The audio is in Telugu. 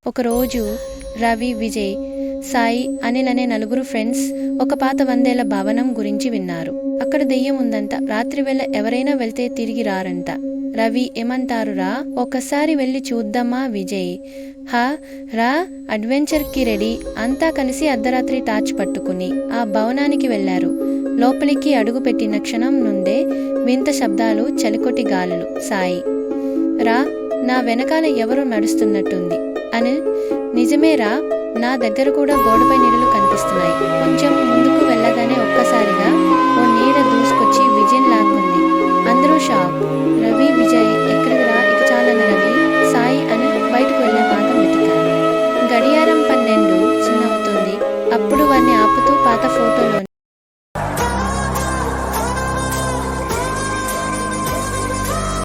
ఒకరోజు రవి, విజయ్, సాయి, అనిల్ అనే నలుగురు ఫ్రెండ్స్ ఒక పాత 100 భవనం గురించి విన్నారు. అక్కడ దెయ్యం ఉందంట. రాత్రివేళ ఎవరైనా వెళ్తే తిరిగి రారంట. రవి, ఏమంటారురా, ఒక్కసారి వెళ్ళి చూద్దామా? విజయ్, హా రా, అడ్వెంచర్ కి రెడీ. అంతా కలిసి అర్ధరాత్రి టార్చ్ పట్టుకుని ఆ భవనానికి వెళ్లారు. లోపలికి అడుగుపెట్టిన క్షణం నుండే వింత శబ్దాలు, చలికొట్టి గాలులు. సాయి, రా, నా వెనకాల ఎవరో నడుస్తున్నట్టుంది. అనిల్, నిజమేరా, నా దగ్గర కూడా గోడపై నీడలు కనిపిస్తున్నాయి. కొంచెం ముందుకు వెళ్ళగానే ఒక్కసారిగా ఓ నీడ దూసుకొచ్చి విజయ్ లాక్కుంది. అందరూ షాక్.